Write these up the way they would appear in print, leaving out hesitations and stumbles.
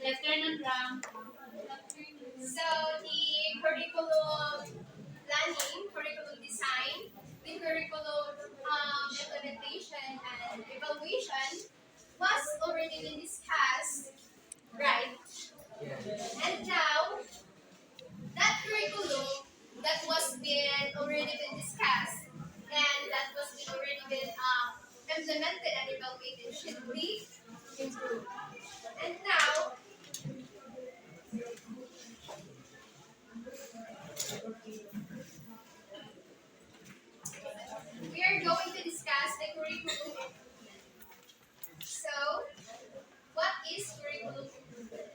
Lieutenant Ram. So the curriculum planning, curriculum design, the curriculum implementation and evaluation was already been discussed, right? And now that curriculum that was been already been discussed and that was been already been implemented and evaluated should be improved. And now we are going to discuss the curriculum improvement. So, what is curriculum improvement?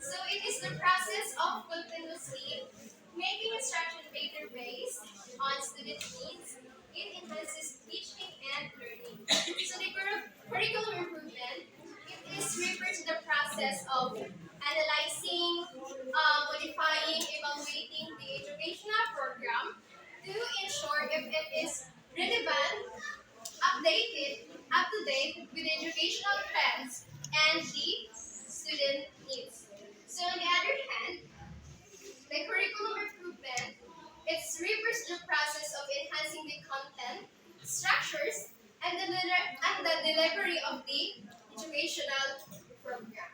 So it is the process of continuously making instruction better based on student needs. It enhances teaching and learning. So the curriculum improvement, it is refers to the process of analyzing, modifying, evaluating the educational program to ensure if it is relevant, up to date with educational trends and the student needs. So on the other hand, the curriculum improvement, it refers to the process of enhancing the content, structures, and the delivery of the educational program.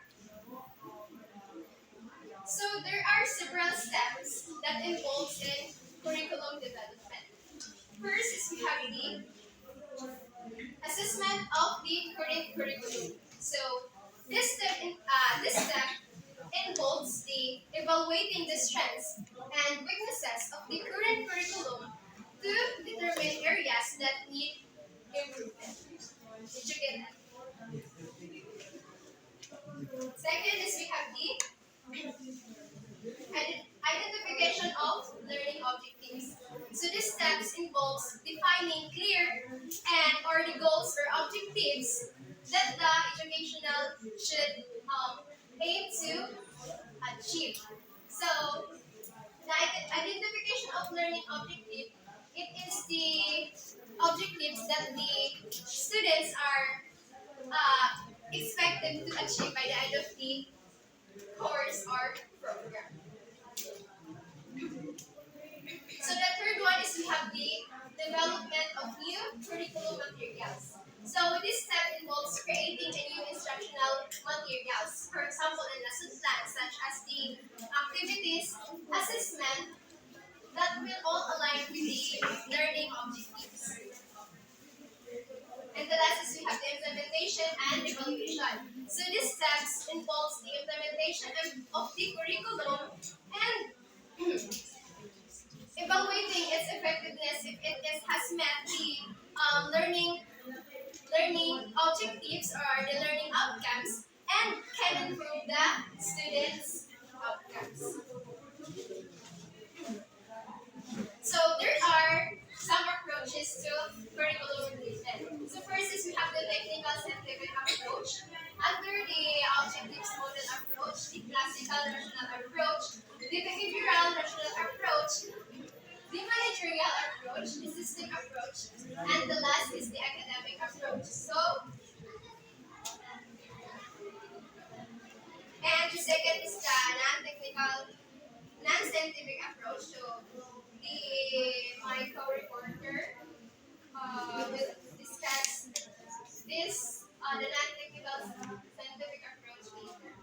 So there are several steps that involves in curriculum development. First is we have the assessment of the current curriculum. So this step involves the evaluating the strengths and weaknesses of the current curriculum to determine areas that need improvement. Did you get that? Second is we have the identification of learning objectives. So this steps involves defining clear and or the goals or objectives that the educational should aim to achieve. So the identification of learning objective, it is the objectives that the students are expected to achieve by the end of the course or program. So the third one is we have the development of new curriculum materials. So this step involves creating a new instructional materials, for example, a lesson plan such as the activities, assessment that will all align with the learning objectives. And the last is we have the implementation and evaluation. So these steps involves the implementation of the curriculum and evaluating its effectiveness if has met the learning objectives or the learning outcomes and can improve the students' outcomes. So there are some approaches to curriculum improvement. So first is we have the technical scientific approach. Under the objectives model approach, the classical rational approach, the behavioral rational approach, the managerial approach, the system approach, and the last is the academic approach. So, and the second is the non-technical, non-scientific approach. So, my co-reporter will discuss this, the non-technical scientific approach later.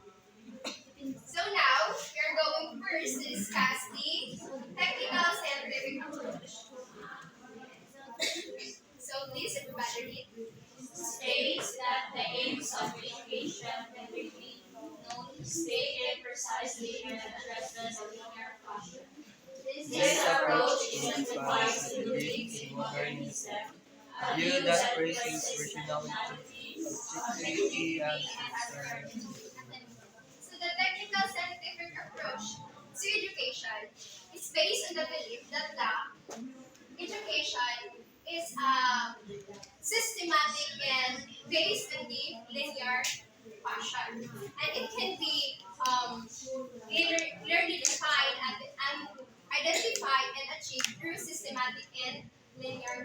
So now, we are going first to discuss the technical scientific approach. So please, everybody read. States that the aims of education can be known, stated precisely and addresses a linear fashion. This approach exemplifies the belief in modernism, a view that praises rationality, objectivity, and sincerity. So the technical scientific approach to education is based on the belief that the education is systematic and based on the linear fashion. And it can be clearly defined and identified and achieved through systematic and linear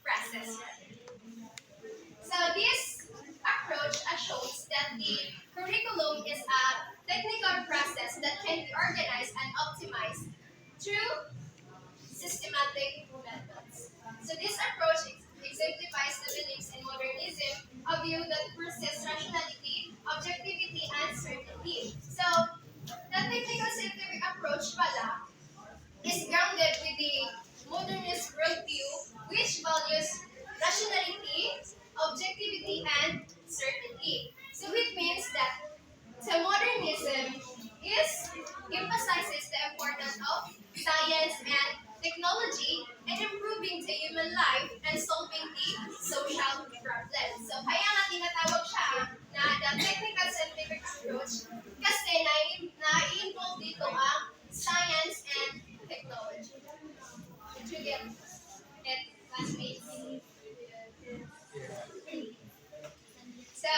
process. value that persists rationality, objectivity, and certainty. So, the technical scientific approach pala is grounded with the modernist worldview, which values rationality, objectivity, and certainty. So it means that so modernism is emphasizes the importance of science and technology and improving the human life and solving the social problems. So kaya nga tinatawag siya na the technical scientific approach kasi na-involve dito ang science and technology. Did you get it, classmates? So,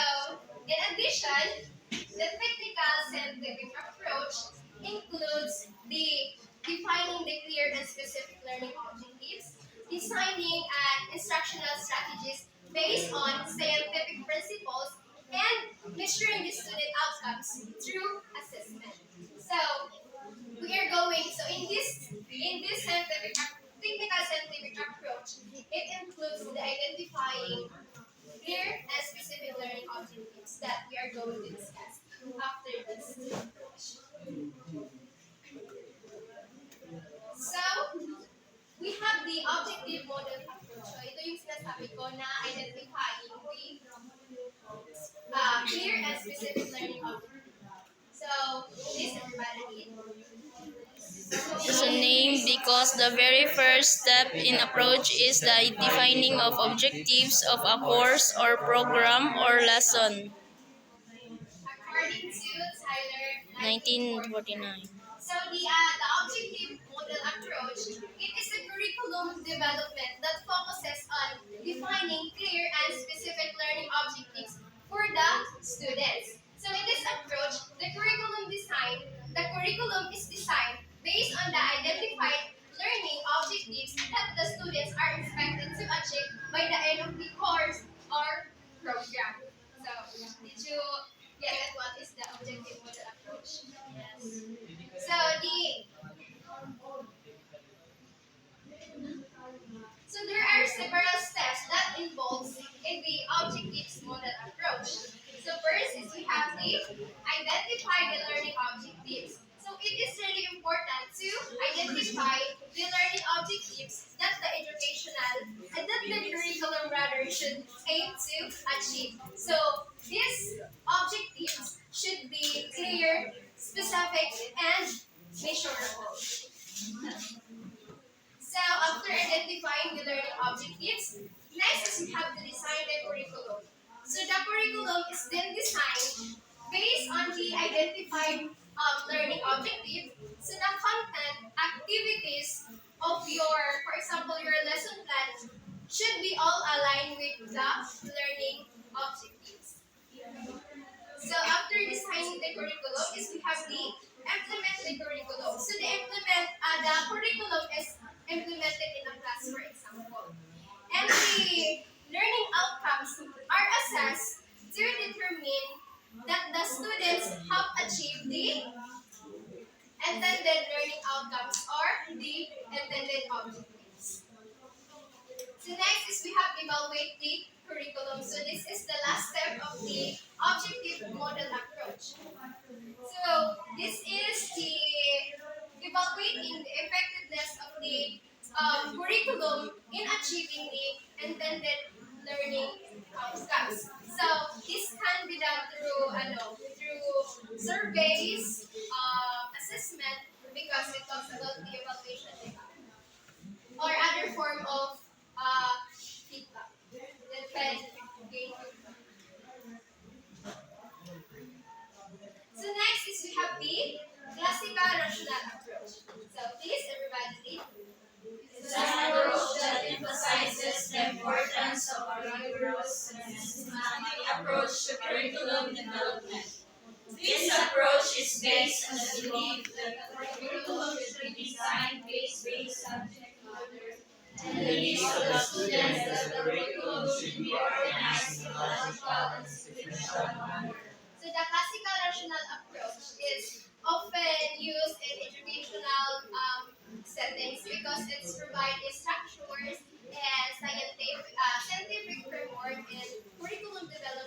in addition, the technical scientific approach includes the defining the clear and specific learning objectives, designing and instructional strategies based on scientific principles, and measuring the student outcomes through assessment. So, we are going. So, in this technical scientific approach, it includes the identifying clear and specific learning objectives that we are going to discuss after this approach. So, we have the objective model approach. So, ito yung sinasabi ko na identifying the clear and specific learning objectives. So, please everybody read. Is a name because the very first step in approach is the defining of objectives of a course or program or lesson. According to Tyler, 1949. 1949. So the objective model approach, it is a curriculum development that focuses on defining clear and specific learning objectives for the students. So in this approach, the curriculum is designed based on the identified learning objectives that the students are expected to achieve by the end of the course or program. So, did you get at what is the objective model approach? So there are several steps that involves in the objectives model approach. So first is we have the identify the learning objectives. So it is really important to identify the learning objectives that the educational and that the curriculum rather should aim to achieve. So these objectives should be clear, specific, and measurable. So after identifying the learning objectives, next is we have to design the curriculum. So the curriculum is then designed based on the identified learning objective. So the content, activities of your, for example, your lesson plan should be all aligned with the learning objectives. So after designing the curriculum is we have the implement the curriculum. So the curriculum is implemented in a class, for example. And the learning outcomes are assessed to determine that the students have achieved the intended learning outcomes or the intended objectives. So next is we have evaluate the curriculum. So this is the last step of the objective model approach. So this is the evaluating the effectiveness of the curriculum in achieving the intended learning outcomes. So this can be done through surveys, assessment, because it talks about the evaluation data, or other form of feedback that can gain feedback. So next is we have the classical rational approach. So please everybody read. It's an approach that emphasizes the importance of a rigorous and systematic approach to curriculum development. This approach is based on the belief that the curriculum should be designed based subject matter and the needs of the students that the curriculum should be organized in a logical and sequential manner. So the classical rational approach is often used in educational settings because it provides structures and scientific framework in curriculum development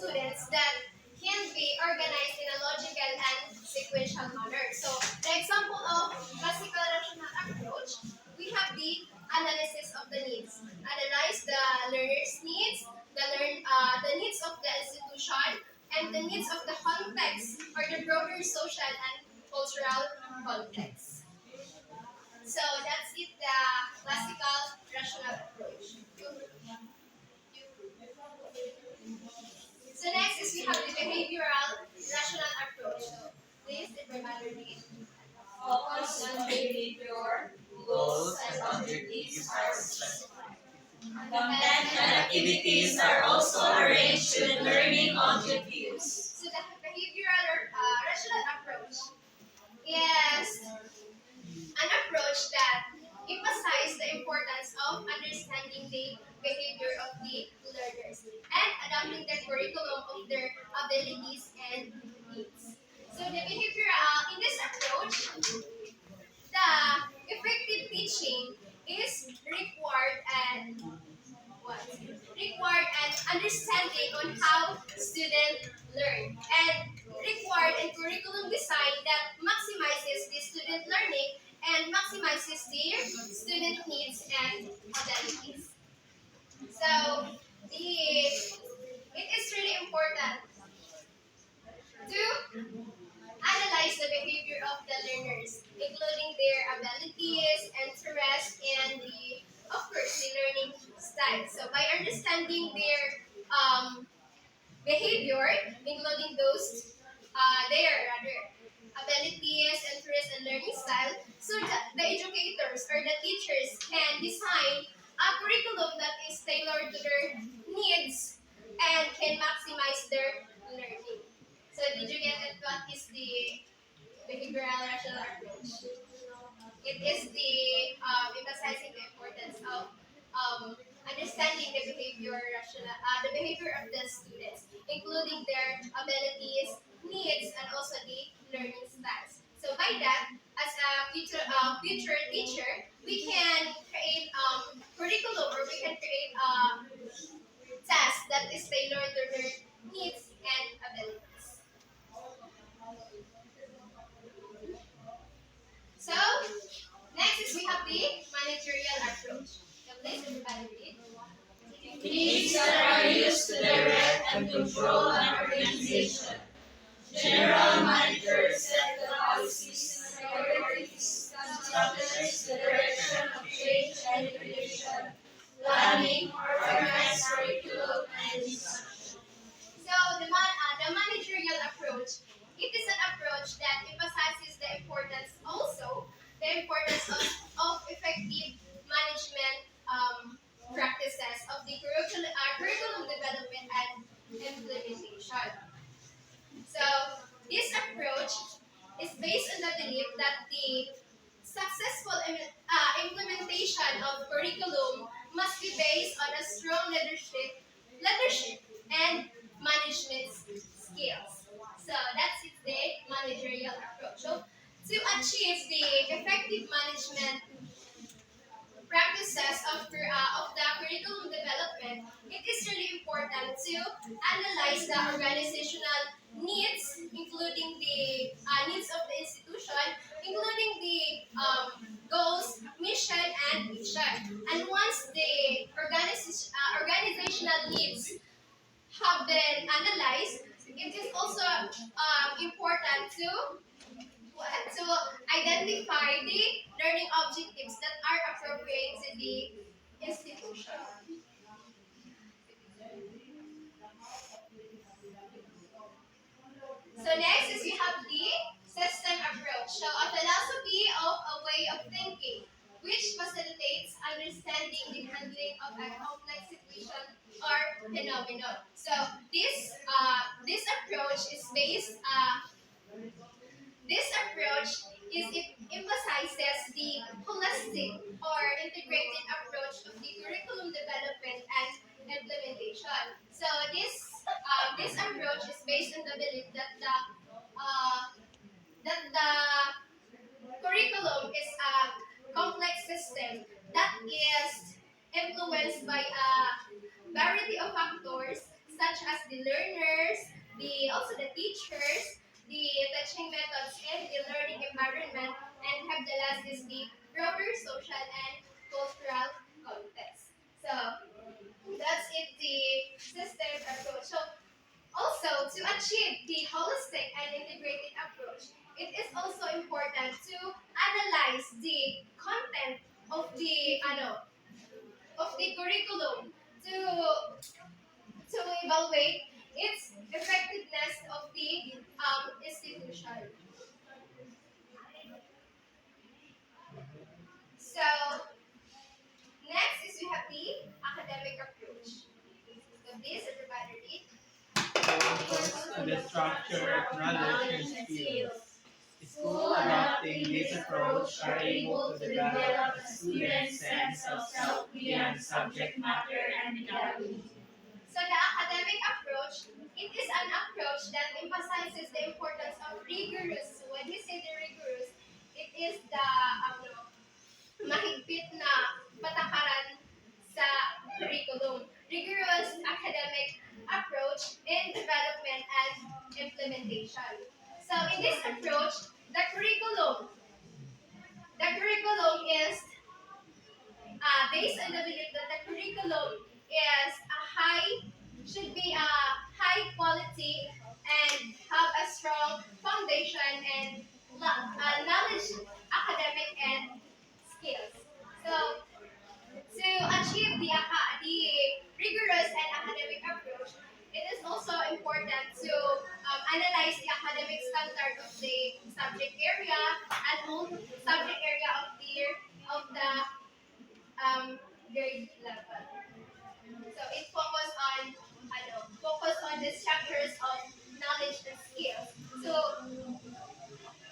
students that can be organized in a logical and sequential manner. So the example of classical rational approach, we have the analysis of the needs. Analyze the learner's needs, the needs of the institution, and the needs of the context or the broader social and cultural context. So that's it, the classical rational approach. So next is we have the behavioral rational approach. So please, everybody read. Focus on behavior, goals, and objectives are specified. Content and activities are also arranged with learning objectives. So the behavioral rational approach is an approach that emphasizes the importance of understanding the behavior of the learners and adapting the curriculum of their abilities and needs. So the behavioral in this approach, the effective teaching is required and what? Required and understanding on how students learn and required and curriculum design that maximizes the student learning and maximizes their student needs and abilities. So it is really important to analyze the behavior of the learners, including their abilities, interests, and of course, the learning style. So by understanding their behavior, including those their rather abilities, interests, and learning style, so that the educators or the teachers can design a curriculum that is tailored to their needs and can maximize their learning. So did you get it? What is the behavioral rational approach? It is the emphasizing the importance of understanding the behavior of the students, including their abilities, needs, and also the learning styles. So by that, as a future teacher, we can create curriculum or we can create a task that is tailored to their needs and abilities. So next is we have the managerial approach. So please everybody read. Techniques that are used to direct and control an organization. General managers set the policies and priorities, establish the direction of change and education, planning, organize curriculum, and instruction. So the managerial approach, it is an approach that emphasizes the importance of effective management practices of the curriculum development and implementation. So this approach is based on the belief that the successful implementation of curriculum must be based on a strong leadership and management skills. So that's it, the managerial approach. So to achieve the effective management practices of the curriculum development, it is really important to analyze the organizational needs, including the needs of the institution, including the goals, mission, and vision. And once the organizational needs have been analyzed, it is also important to identify the learning objectives that are appropriate to the institution. So next is we have the system approach. So a philosophy of a way of thinking which facilitates understanding the handling of a complex situation or phenomenon. So this approach is based this approach is it emphasizes the holistic or integrated approach of the curriculum development and implementation. So this approach is based on the belief that the curriculum is a complex system that is influenced by a variety of factors such as the learners, the teachers, the teaching methods, and the learning environment, and have the last is the broader social and cultural context. So that's it, the system approach. So also, to achieve the holistic and integrated approach, it is also important to analyze the content of the curriculum to evaluate its effectiveness of the institution. So next is we have the academic approach. So this everybody read. Focus on the structure of knowledge and skills. School adopting this approach are able to develop a student's sense of self beyond subject matter and pedagogy. So the academic approach, it is an approach that emphasizes the importance of rigorous. So when we say the rigorous, it is the mahigpit na patakaran sa curriculum. Rigorous academic approach in development and implementation. So in this approach, the curriculum is based on the belief that the curriculum is a should be a high quality and have a strong foundation and knowledge, academic and skills. So to achieve the rigorous and academic approach, it is also important to analyze the academic standard of the subject area and subject area of the grade level. So it focus on the structures of knowledge and skills. So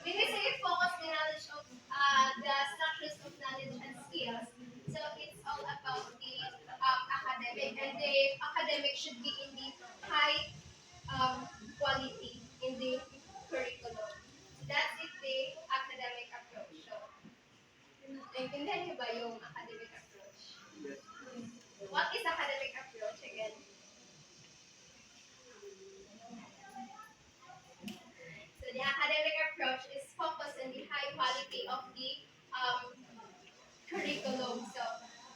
when we say focus the knowledge of the structures of knowledge and skills, so it's all about the academic, and the academic should be in the high quality in the curriculum. So that's it, the academic approach. So, naintindihan niyo ba yung academic approach? What is academic approach again? So the academic approach is focused on the high quality of the curriculum. So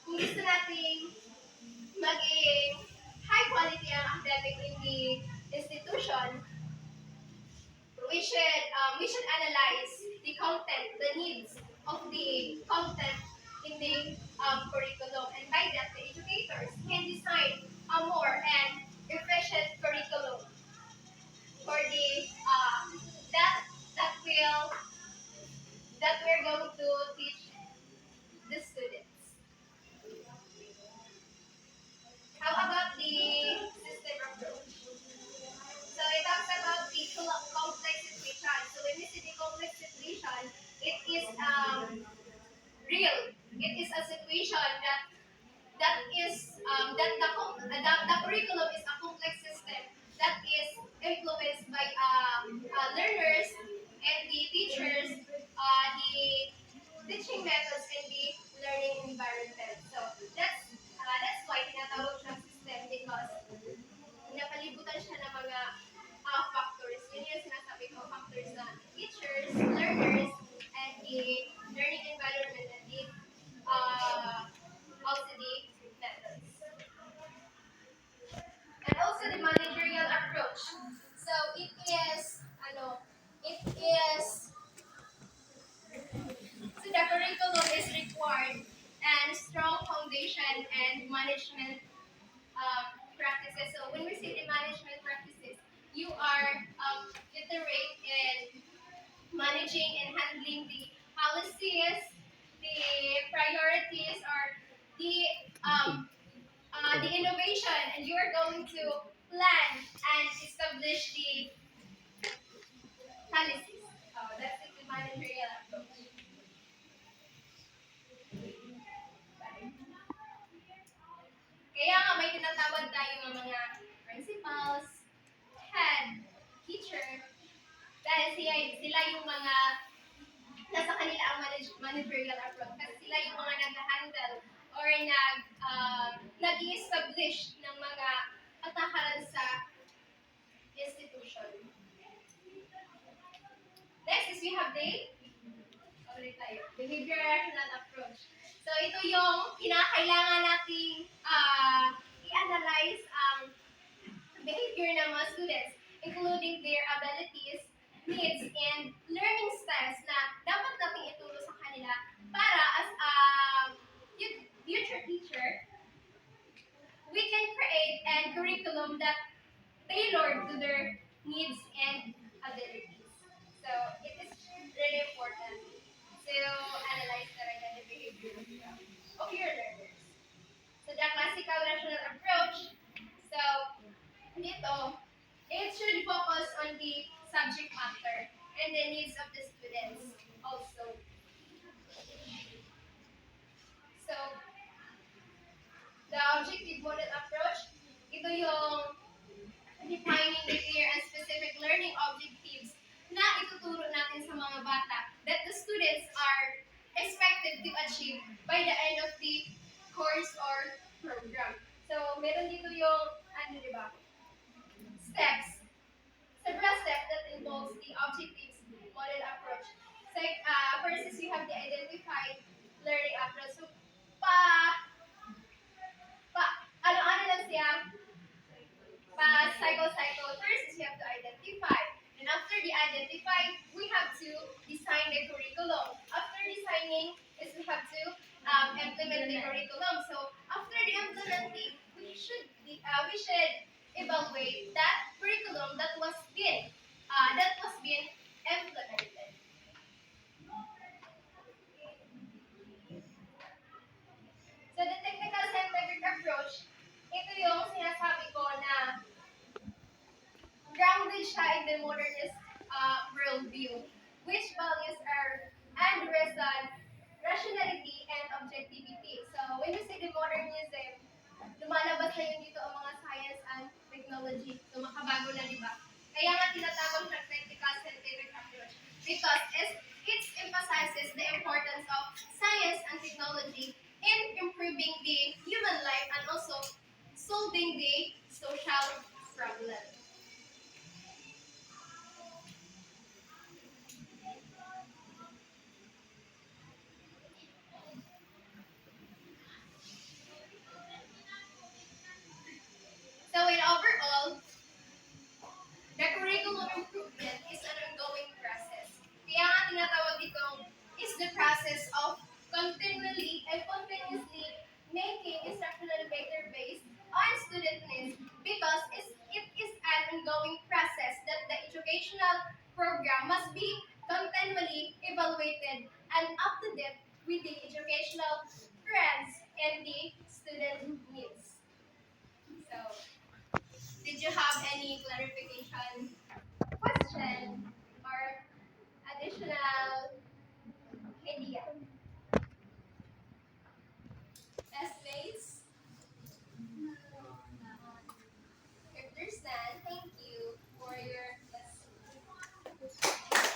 kung gusto nating maging high quality ang academic in the institution, we should analyze the content, the needs of the content in the curriculum, and by that the educators can design a more and efficient curriculum for the that that will that we're going to teach the students. How about the system approach? So it talks about the complex situation. So when we see the complex situation, it is real. It is a situation that the curriculum is a complex system that is influenced by learners and the teachers, the teaching methods and the learning environment. So that's why tinatawag siyang system, because napalibutan siya ng mga factors. Yun yung sinasabi ko, factors na teachers, learners, and the learning environment, and the also the methods. And also the managerial approach. So so the curriculum is required and strong foundation and management practices. So when we say the management practices, you are literate in managing and handling the policies, the priorities, or the innovation, and you are going to plan and establish the policies. That's it, the managerial approach. Kaya nga may tinatawag tayo ng mga principals, head, teacher, dahil sila yung mga nasa kanila ang managerial approach, kasi sila yung mga nag-handle or nag-establish ng mga patakaran sa institution. Next is we have the ulit tayo, behavior rational approach. So ito yung kinakailangan nating i-analyze ang behavior ng mga students, including their abilities, needs, and learning styles na dapat nating ituro sa kanila para as a future teacher, we can create a curriculum that tailored to their needs and abilities. So it is really important to analyze the behavior of your learners. So the classical rational approach, so dito, it should focus on the subject matter and the needs of the students also. So the objective model approach, ito yung defining the clear and specific learning objectives na ituturo natin sa mga bata that the students are expected to achieve by the end of the course or program. So, meron dito yung, ano diba, steps, several steps that involves the objectives model approach. So, first is you have the identified learning approach. So, pa, pa, ano lang siya, cycle. First is we have to identify. And after the identify, we have to design the curriculum. After designing, is we have to implement the curriculum. So after the implementing, we should evaluate that curriculum that was being implemented. So the technical scientific approach, ito yung sinasabi ko na grounded siya in the modernist worldview, which values are and reason, rationality, and objectivity. So, when we say the modernism, lumalabas na yun dito ang mga science and technology. So, makabago na, di ba? Kaya nga tinatawag siya technical scientific approach because it emphasizes the importance of science and technology in improving the human life and also solving the social problem. So in overall, the curriculum improvement is an ongoing process. Kaya nga tinatawag itong is the process of continuously making instructional better based on student needs because it is an ongoing process that the educational program must be continually evaluated and up to date with the educational trends and the student needs. So, did you have any clarification question?